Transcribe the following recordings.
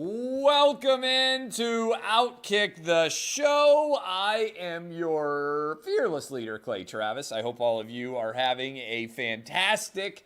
Welcome into Outkick the Show. I am your fearless leader, Clay Travis. I hope all of you are having a fantastic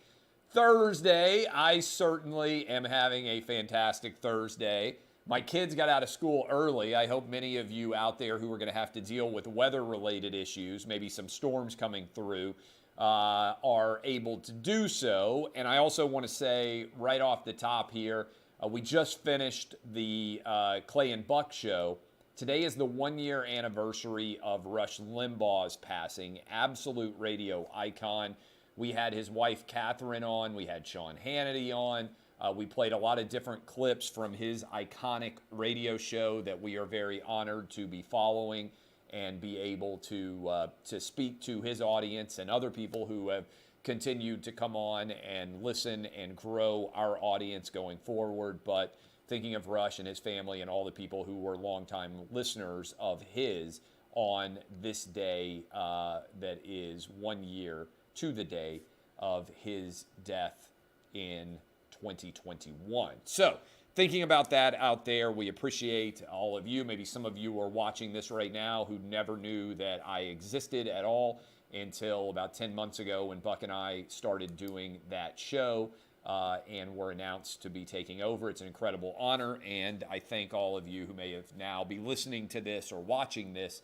Thursday. I certainly am having a fantastic Thursday. My kids got out of school early. I hope many of you out there who are going to have to deal with weather-related issues, maybe some storms coming through, are able to do so. And I also want to say right off the top here, we just finished the Clay and Buck show. Today is the one-year anniversary of Rush Limbaugh's passing, absolute radio icon. We had his wife, Catherine, on. We had Sean Hannity on. We played a lot of different clips from his iconic radio show that we are very honored to be following and be able to speak to his audience and other people who have continued to come on and listen and grow our audience going forward. But thinking of Rush and his family and all the people who were longtime listeners of his on this day that is 1 year to the day of his death in 2021. So thinking about that out there, we appreciate all of you. Maybe some of you are watching this right now who never knew that I existed at all until about 10 months ago when Buck and I started doing that show and were announced to be taking over. It's an incredible honor, and I thank all of you who may have now be listening to this or watching this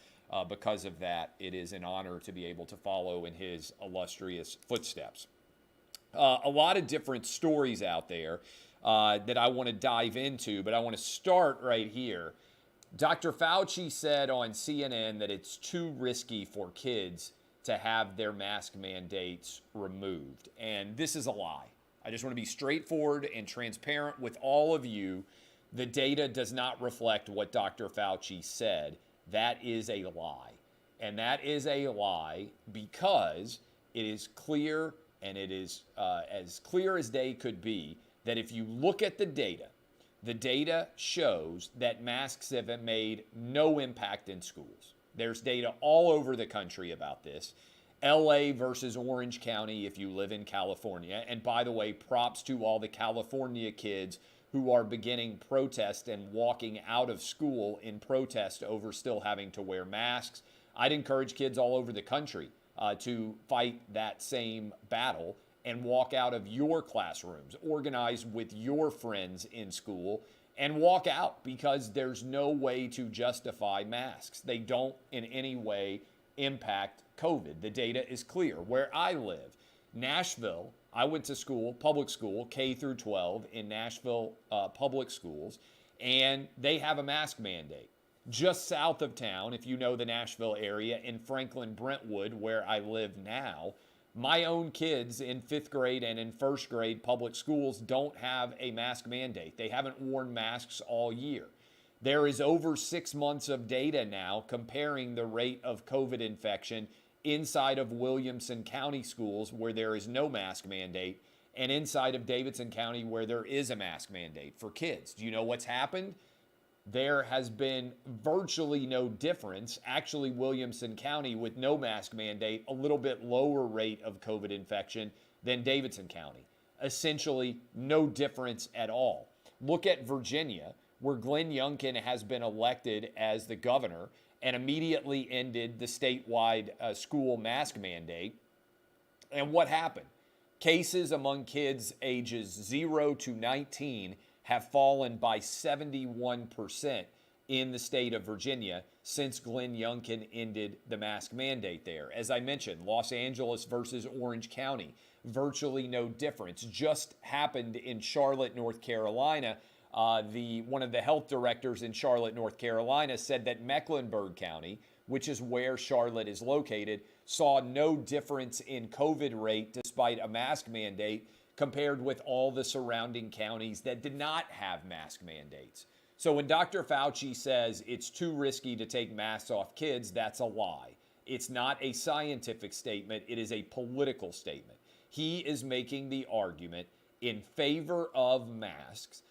because of that. It is an honor to be able to follow in his illustrious footsteps. A lot of different stories out there that I want to dive into, but I want to start right here. Dr. Fauci said on CNN that it's too risky for kids to have their mask mandates removed. And this is a lie. I just want to be straightforward and transparent with all of you. The data does not reflect what Dr. Fauci said. That is a lie. And that is a lie because it is clear, and it is as clear as day could be, that if you look at the data shows that masks have made no impact in schools. There's data all over the country about this. LA versus Orange County if you live in California. And by the way, props to all the California kids who are beginning protest and walking out of school in protest over still having to wear masks. I'd encourage kids all over the country to fight that same battle and walk out of your classrooms, organize with your friends in school, and walk out, because there's no way to justify masks. They don't in any way impact COVID. The data is clear. Where I live, Nashville, I went to school, public school, K through 12 in Nashville public schools, and they have a mask mandate. Just south of town, if you know the Nashville area, in Franklin Brentwood, where I live now, my own kids in 5th grade and in 1st grade public schools don't have a mask mandate. They haven't worn masks all year. There is over 6 months of data now comparing the rate of COVID infection inside of Williamson County schools where there is no mask mandate and inside of Davidson County where there is a mask mandate for kids. Do you know what's happened? There has been virtually no difference. Actually, Williamson County with no mask mandate, a little bit lower rate of COVID infection than Davidson County. Essentially, no difference at all. Look at Virginia, where Glenn Youngkin has been elected as the governor and immediately ended the statewide school mask mandate. And what happened? Cases among kids ages 0 to 19 have fallen by 71% in the state of Virginia since Glenn Youngkin ended the mask mandate there. As I mentioned, Los Angeles versus Orange County, virtually no difference. Just happened in Charlotte, North Carolina. One of the health directors in Charlotte, North Carolina said that Mecklenburg County, which is where Charlotte is located, saw no difference in COVID rate despite a mask mandate compared with all the surrounding counties that did not have mask mandates. So when Dr. Fauci says it's too risky to take masks off kids, that's a lie. It's not a scientific statement. It is a political statement. He is making the argument in favor of masks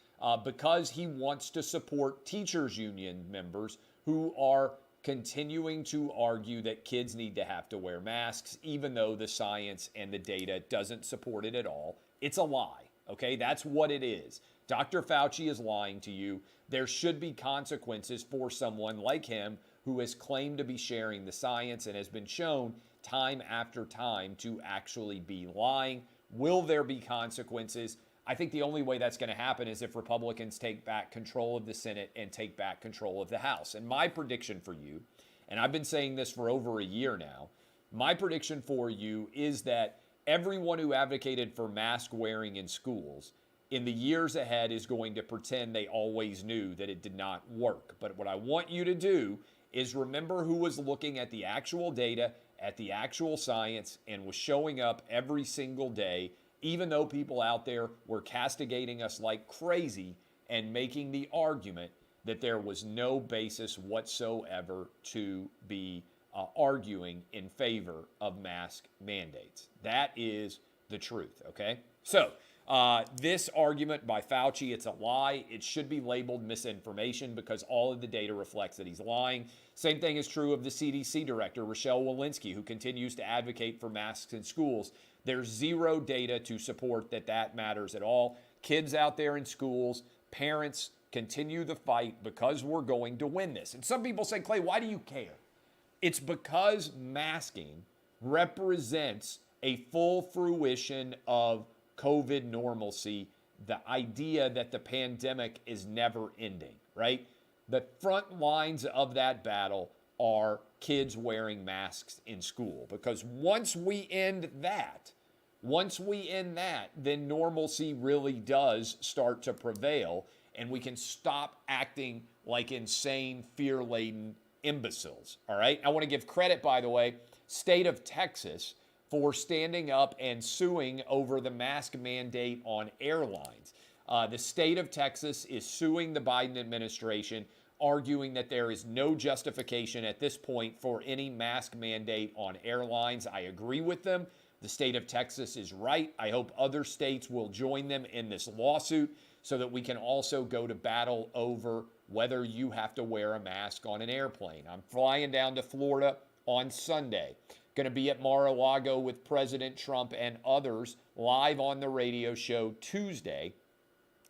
because he wants to support teachers union members who are continuing to argue that kids need to have to wear masks, even though the science and the data doesn't support it at all. It's a lie, okay? That's what it is. Dr. Fauci is lying to you. There should be consequences for someone like him who has claimed to be sharing the science and has been shown time after time to actually be lying. Will there be consequences? I think the only way that's going to happen is if Republicans take back control of the Senate and take back control of the House. And my prediction for you, and I've been saying this for over a year now, my prediction for you is that everyone who advocated for mask wearing in schools in the years ahead is going to pretend they always knew that it did not work. But what I want you to do is remember who was looking at the actual data, at the actual science, and was showing up every single day, even though people out there were castigating us like crazy and making the argument that there was no basis whatsoever to be arguing in favor of mask mandates. That is the truth, okay? So, this argument by Fauci, it's a lie. It should be labeled misinformation because all of the data reflects that he's lying. Same thing is true of the CDC director, Rochelle Walensky, who continues to advocate for masks in schools. There's zero data to support that that matters at all. Kids out there in schools, parents, continue the fight because we're going to win this. And some people say, Clay, why do you care? It's because masking represents a full fruition of COVID normalcy, the idea that the pandemic is never ending, right? The front lines of that battle are kids wearing masks in school, because once we end that, then normalcy really does start to prevail, and we can stop acting like insane, fear-laden imbeciles, all right? I want to give credit, by the way, state of Texas, for standing up and suing over the mask mandate on airlines. The state of Texas is suing the Biden administration, arguing that there is no justification at this point for any mask mandate on airlines. I agree with them. The state of Texas is right. I hope other states will join them in this lawsuit so that we can also go to battle over whether you have to wear a mask on an airplane. I'm flying down to Florida on Sunday. Going to be at Mar-a-Lago with President Trump and others live on the radio show Tuesday.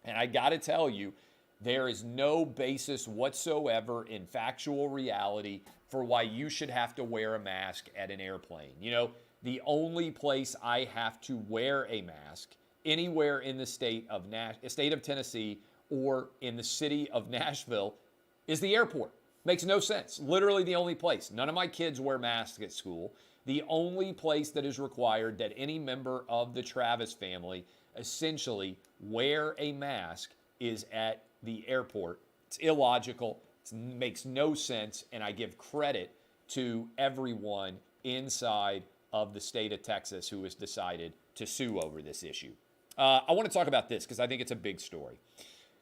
And I got to tell you, there is no basis whatsoever in factual reality for why you should have to wear a mask at an airplane. You know, the only place I have to wear a mask anywhere in the state of Tennessee or in the city of Nashville is the airport. Makes no sense. Literally the only place. None of my kids wear masks at school. The only place that is required that any member of the Travis family essentially wear a mask is at the airport. It's illogical. It makes no sense. And I give credit to everyone inside of the state of Texas who has decided to sue over this issue. I want to talk about this because I think it's a big story.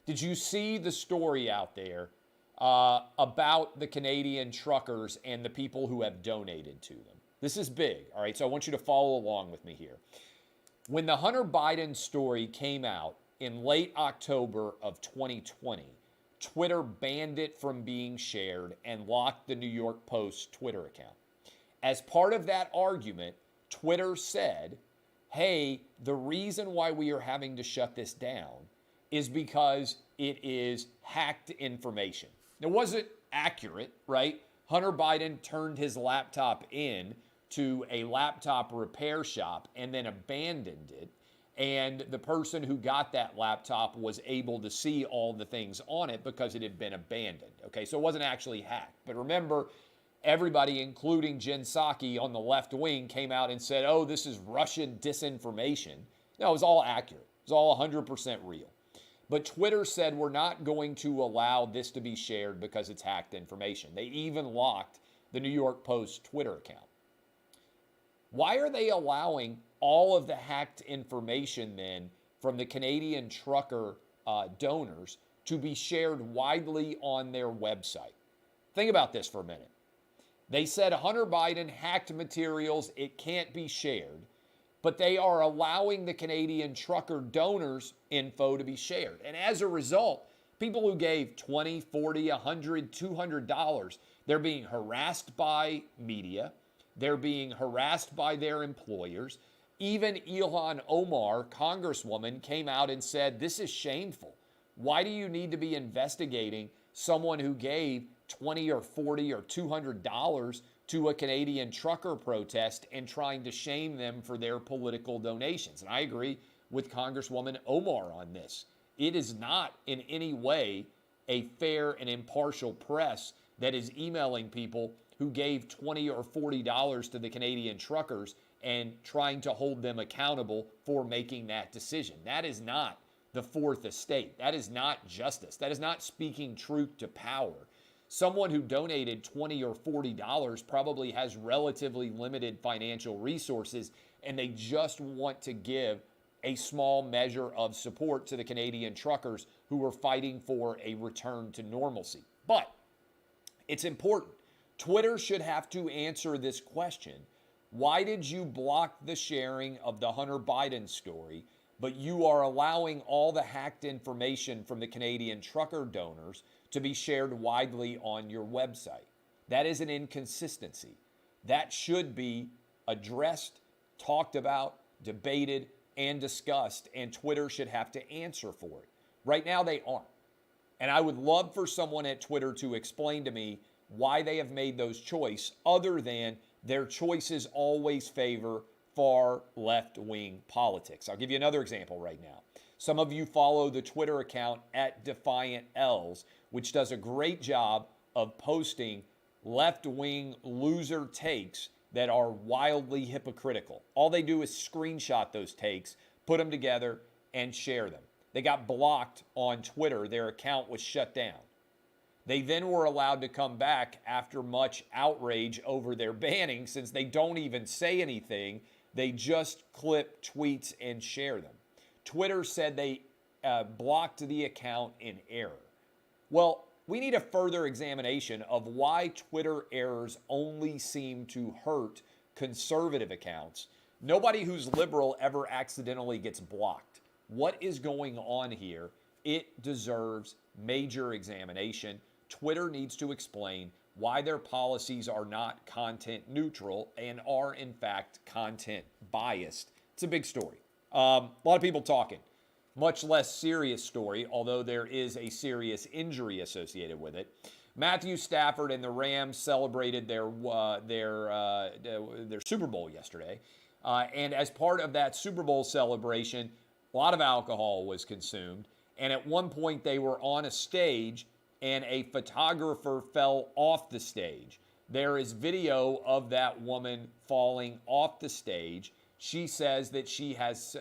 Did you see the story out there about the Canadian truckers and the people who have donated to them? This is big, all right? So I want you to follow along with me here. When the Hunter Biden story came out in late October of 2020, Twitter banned it from being shared and locked the New York Post Twitter account. As part of that argument, Twitter said, hey, the reason why we are having to shut this down is because it is hacked information. It wasn't accurate, right? Hunter Biden turned his laptop in to a laptop repair shop and then abandoned it. And the person who got that laptop was able to see all the things on it because it had been abandoned. Okay, so it wasn't actually hacked. But remember, everybody, including Jen Psaki on the left wing, came out and said, oh, this is Russian disinformation. No, it was all accurate. It was all 100% real. But Twitter said we're not going to allow this to be shared because it's hacked information. They even locked the New York Post Twitter account. Why are they allowing all of the hacked information then from the Canadian trucker donors to be shared widely on their website? Think about this for a minute. They said Hunter Biden hacked materials, it can't be shared, but they are allowing the Canadian trucker donors' info to be shared. And as a result, people who gave $20, $40, $100, $200, they're being harassed by media. They're being harassed by their employers. Even Ilhan Omar, congresswoman, came out and said, this is shameful. Why do you need to be investigating someone who gave $20 or $40 or $200 to a Canadian trucker protest and trying to shame them for their political donations? And I agree with Congresswoman Omar on this. It is not in any way a fair and impartial press that is emailing people who gave $20 or $40 to the Canadian truckers and trying to hold them accountable for making that decision. That is not the fourth estate. That is not justice. That is not speaking truth to power. Someone who donated $20 or $40 probably has relatively limited financial resources, and they just want to give a small measure of support to the Canadian truckers who are fighting for a return to normalcy. But it's important. Twitter should have to answer this question. Why did you block the sharing of the Hunter Biden story, but you are allowing all the hacked information from the Canadian trucker donors to be shared widely on your website? That is an inconsistency. That should be addressed, talked about, debated, and discussed, and Twitter should have to answer for it. Right now, they aren't. And I would love for someone at Twitter to explain to me why they have made those choices, other than their choices always favor far left-wing politics. I'll give you another example right now. Some of you follow the Twitter account at Defiant Els, which does a great job of posting left-wing loser takes that are wildly hypocritical. All they do is screenshot those takes, put them together, and share them. They got blocked on Twitter. Their account was shut down. They then were allowed to come back after much outrage over their banning, since they don't even say anything. They just clip tweets and share them. Twitter said they blocked the account in error. Well, we need a further examination of why Twitter errors only seem to hurt conservative accounts. Nobody who's liberal ever accidentally gets blocked. What is going on here? It deserves major examination. Twitter needs to explain why their policies are not content neutral and are, in fact, content biased. It's a big story. A lot of people talking. Much less serious story, although there is a serious injury associated with it. Matthew Stafford and the Rams celebrated their Super Bowl yesterday. And as part of that Super Bowl celebration, a lot of alcohol was consumed. And at one point, they were on a stage, and a photographer fell off the stage. There is video of that woman falling off the stage. She says that she has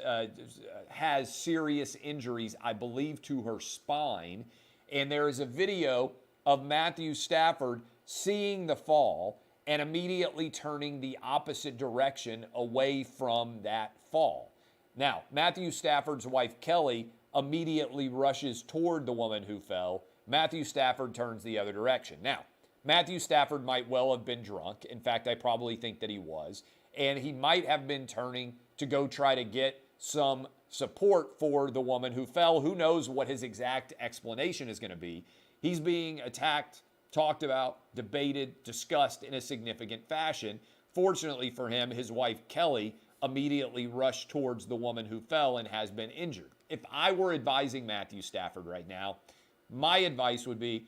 serious injuries, I believe, to her spine. And there is a video of Matthew Stafford seeing the fall and immediately turning the opposite direction away from that fall. Now, Matthew Stafford's wife, Kelly, immediately rushes toward the woman who fell. Matthew Stafford turns the other direction. Now, Matthew Stafford might well have been drunk. In fact, I probably think that he was. And he might have been turning to go try to get some support for the woman who fell. Who knows what his exact explanation is going to be. He's being attacked, talked about, debated, discussed in a significant fashion. Fortunately for him, his wife, Kelly, immediately rushed towards the woman who fell and has been injured. If I were advising Matthew Stafford right now, my advice would be,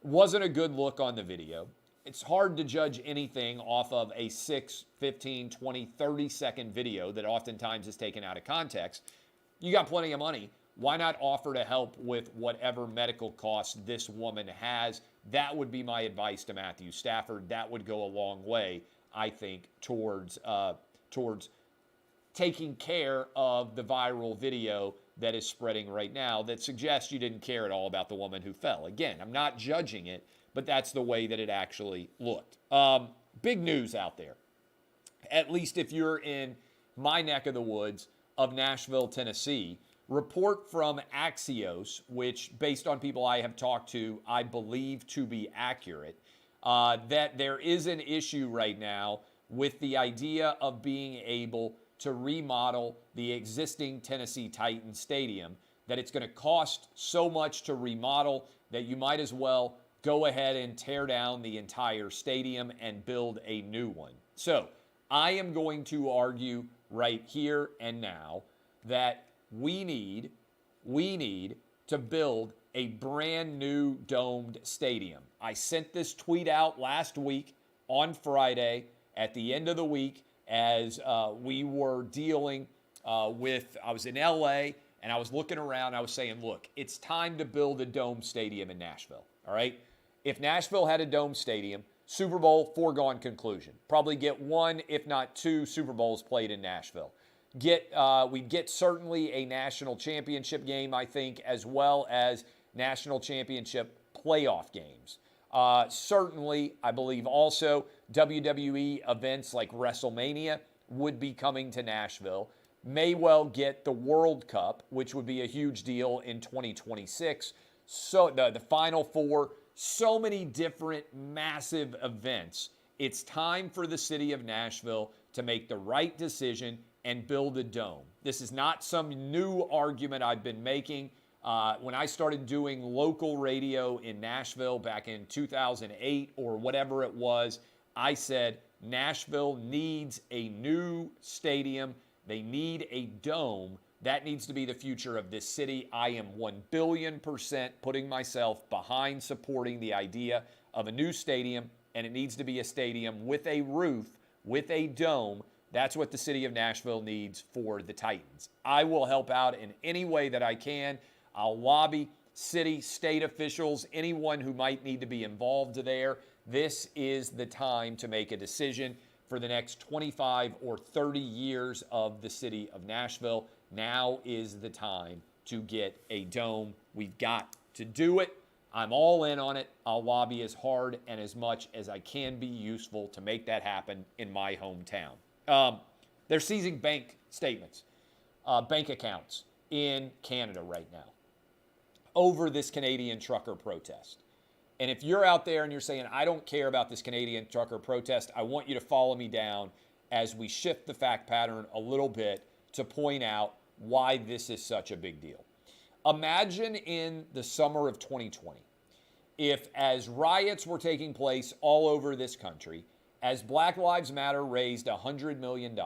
wasn't a good look on the video. It's hard to judge anything off of a 6, 15, 20, 30-second video that oftentimes is taken out of context. You got plenty of money. Why not offer to help with whatever medical costs this woman has? That would be my advice to Matthew Stafford. That would go a long way, I think, towards taking care of the viral video that is spreading right now that suggests you didn't care at all about the woman who fell. Again, I'm not judging it, but that's the way that it actually looked. Big news out there, at least if you're in my neck of the woods of Nashville, Tennessee. Report from Axios, which, based on people I have talked to, I believe to be accurate, that there is an issue right now with the idea of being able to remodel the existing Tennessee Titans stadium, that it's going to cost so much to remodel that you might as well go ahead and tear down the entire stadium and build a new one. So I am going to argue right here and now that we need to build a brand new domed stadium. I sent this tweet out last week on Friday at the end of the week as we were dealing with, I was in LA and I was looking around. I was saying, look, it's time to build a dome stadium in Nashville. All right. If Nashville had a dome stadium, Super Bowl, foregone conclusion. Probably get one, if not two, Super Bowls played in Nashville. We'd get certainly a national championship game, I think, as well as national championship playoff games. Certainly, I believe also WWE events like WrestleMania would be coming to Nashville. May well get the World Cup, which would be a huge deal in 2026. So the Final Four, so many different massive events. It's time for the city of Nashville to make the right decision and build a dome. This is not some new argument I've been making. When I started doing local radio in Nashville back in 2008 or whatever it was, I said Nashville needs a new stadium. They need a dome. That needs to be the future of this city. I am 1,000,000,000% putting myself behind supporting the idea of a new stadium, and it needs to be a stadium with a roof, with a dome. That's what the city of Nashville needs for the Titans. I will help out in any way that I can. I'll lobby city, state officials, anyone who might need to be involved there. This is the time to make a decision for the next 25 or 30 years of the city of Nashville. Now is the time to get a dome. We've got to do it. I'm all in on it. I'll lobby as hard and as much as I can be useful to make that happen in my hometown. They're seizing bank statements, bank accounts in Canada right now over this Canadian trucker protest. And if you're out there and you're saying, I don't care about this Canadian trucker protest, I want you to follow me down as we shift the fact pattern a little bit to point out why this is such a big deal. Imagine in the summer of 2020, if as riots were taking place all over this country, as Black Lives Matter raised $100 million,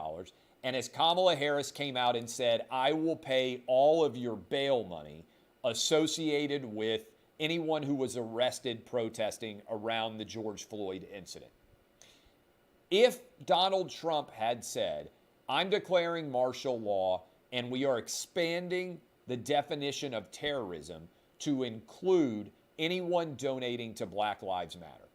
and as Kamala Harris came out and said, I will pay all of your bail money associated with anyone who was arrested protesting around the George Floyd incident. If Donald Trump had said, I'm declaring martial law and we are expanding the definition of terrorism to include anyone donating to Black Lives Matter.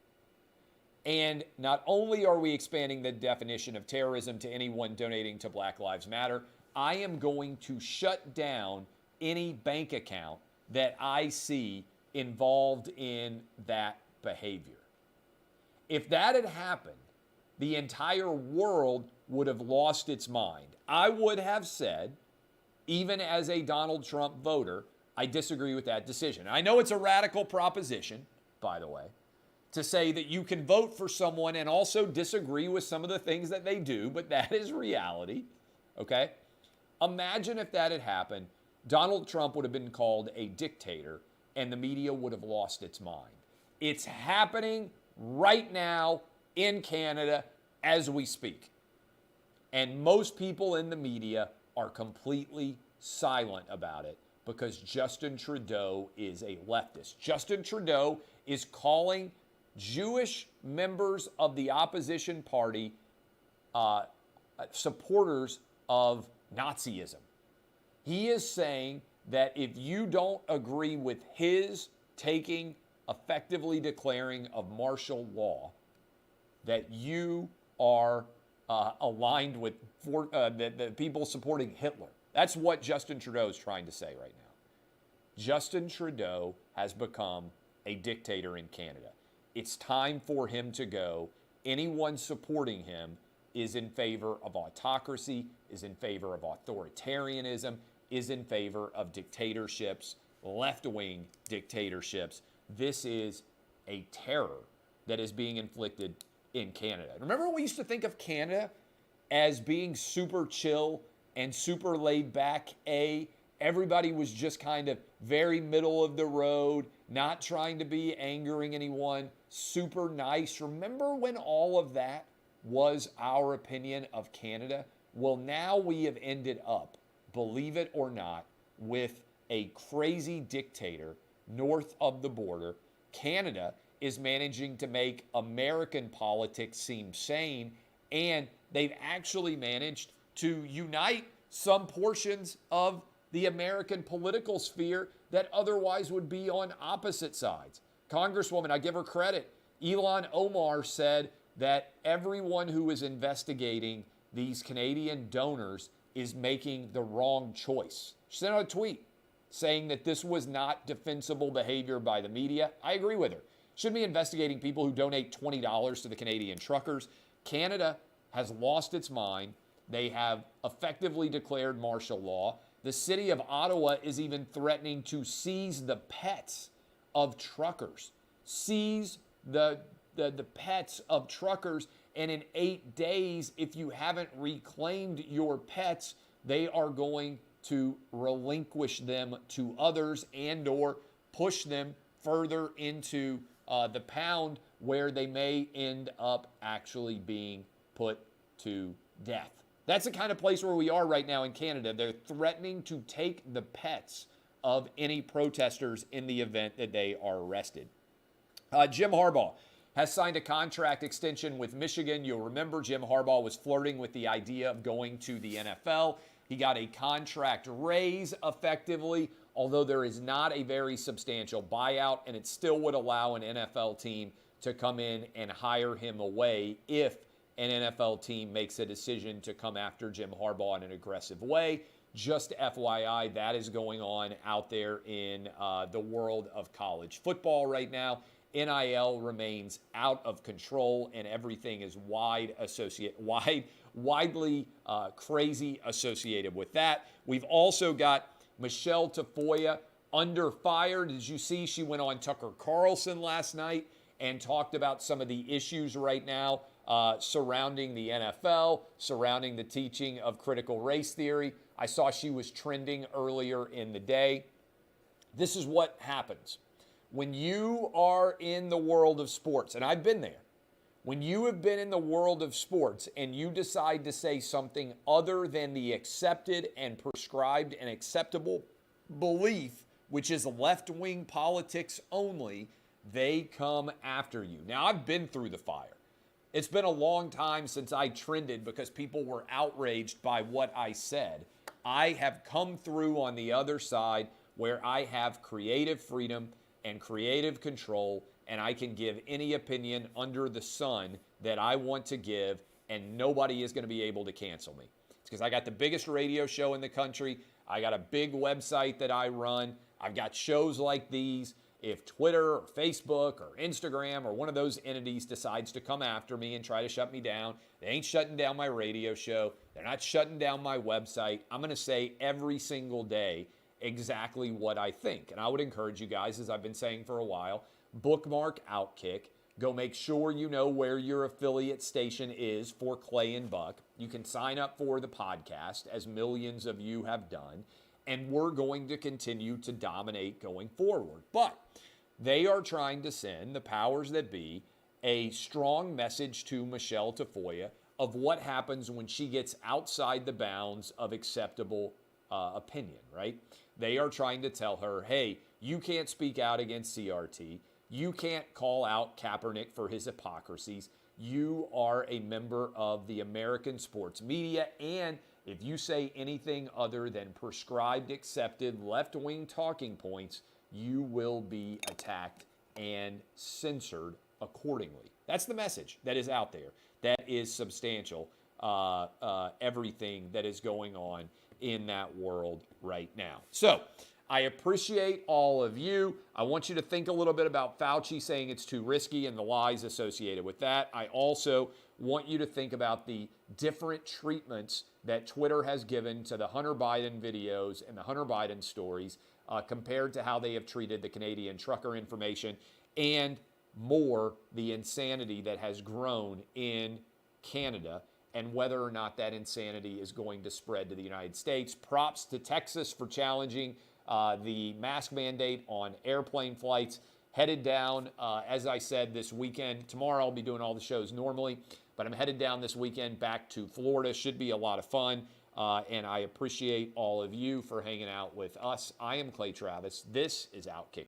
And not only are we expanding the definition of terrorism to anyone donating to Black Lives Matter, I am going to shut down any bank account that I see involved in that behavior. If that had happened, the entire world would have lost its mind. I would have said, even as a Donald Trump voter, I disagree with that decision. I know it's a radical proposition, by the way, to say that you can vote for someone and also disagree with some of the things that they do, but that is reality, okay? Imagine if that had happened, Donald Trump would have been called a dictator and the media would have lost its mind. It's happening right now in Canada as we speak. And most people in the media are completely silent about it because Justin Trudeau is a leftist. Justin Trudeau is calling Jewish members of the opposition party supporters of Nazism. He is saying that if you don't agree with his effectively declaring of martial law, that you are aligned with the people supporting Hitler. That's what Justin Trudeau is trying to say right now. Justin Trudeau has become a dictator in Canada. It's time for him to go. Anyone supporting him is in favor of autocracy, is in favor of authoritarianism, is in favor of dictatorships, left-wing dictatorships. This is a terror that is being inflicted in Canada. Remember when we used to think of Canada as being super chill and super laid back? Everybody was just kind of very middle of the road, not trying to be angering anyone, super nice. Remember when all of that was our opinion of Canada? Well, now we have ended up, believe it or not, with a crazy dictator north of the border. Canada is managing to make American politics seem sane, and they've actually managed to unite some portions of the American political sphere that otherwise would be on opposite sides. Congresswoman, I give her credit. Ilhan Omar said that everyone who is investigating these Canadian donors is making the wrong choice. She sent out a tweet saying that this was not defensible behavior by the media. I agree with her. Shouldn't be investigating people who donate $20 to the Canadian truckers. Canada has lost its mind. They have effectively declared martial law. The city of Ottawa is even threatening to seize the pets of truckers. Seize the pets of truckers. And in 8 days, if you haven't reclaimed your pets, they are going to relinquish them to others and or push them further into the pound where they may end up actually being put to death. That's the kind of place where we are right now in Canada. They're threatening to take the pets of any protesters in the event that they are arrested. Jim Harbaugh has signed a contract extension with Michigan. You'll remember Jim Harbaugh was flirting with the idea of going to the NFL. He got a contract raise effectively, although there is not a very substantial buyout, and it still would allow an NFL team to come in and hire him away if an NFL team makes a decision to come after Jim Harbaugh in an aggressive way. Just FYI, that is going on out there in the world of college football right now. NIL remains out of control, and everything is widely crazy associated with that. We've also got Michelle Tafoya under fire. Did you see she went on Tucker Carlson last night and talked about some of the issues right now surrounding the NFL, surrounding the teaching of critical race theory? I saw she was trending earlier in the day. This is what happens when you are in the world of sports, and I've been there. When you have been in the world of sports and you decide to say something other than the accepted and prescribed and acceptable belief, which is left-wing politics only, they come after you. Now, I've been through the fire. It's been a long time since I trended because people were outraged by what I said. I have come through on the other side where I have creative freedom and creative control, and I can give any opinion under the sun that I want to give, and nobody is going to be able to cancel me. It's because I got the biggest radio show in the country. I got a big website that I run. I've got shows like these. If Twitter or Facebook or Instagram or one of those entities decides to come after me and try to shut me down, they ain't shutting down my radio show. They're not shutting down my website. I'm going to say every single day exactly what I think. And I would encourage you guys, as I've been saying for a while, bookmark Outkick. Go make sure you know where your affiliate station is for Clay and Buck. You can sign up for the podcast, as millions of you have done. And we're going to continue to dominate going forward. But they are trying to send, the powers that be, a strong message to Michelle Tafoya of what happens when she gets outside the bounds of acceptable opinion, right? They are trying to tell her, hey, you can't speak out against CRT. You can't call out Kaepernick for his hypocrisies. You are a member of the American sports media, and if you say anything other than prescribed, accepted, left-wing talking points, you will be attacked and censored accordingly. That's the message that is out there. That is substantial, everything that is going on in that world right now. So I appreciate all of you. I want you to think a little bit about Fauci saying it's too risky and the lies associated with that. I also want you to think about the different treatments that Twitter has given to the Hunter Biden videos and the Hunter Biden stories compared to how they have treated the Canadian trucker information, and more, the insanity that has grown in Canada and whether or not that insanity is going to spread to the United States. Props to Texas for challenging the mask mandate on airplane flights. Headed down, as I said, this weekend. Tomorrow I'll be doing all the shows normally. But I'm headed down this weekend back to Florida. Should be a lot of fun. And I appreciate all of you for hanging out with us. I am Clay Travis. This is Outkick.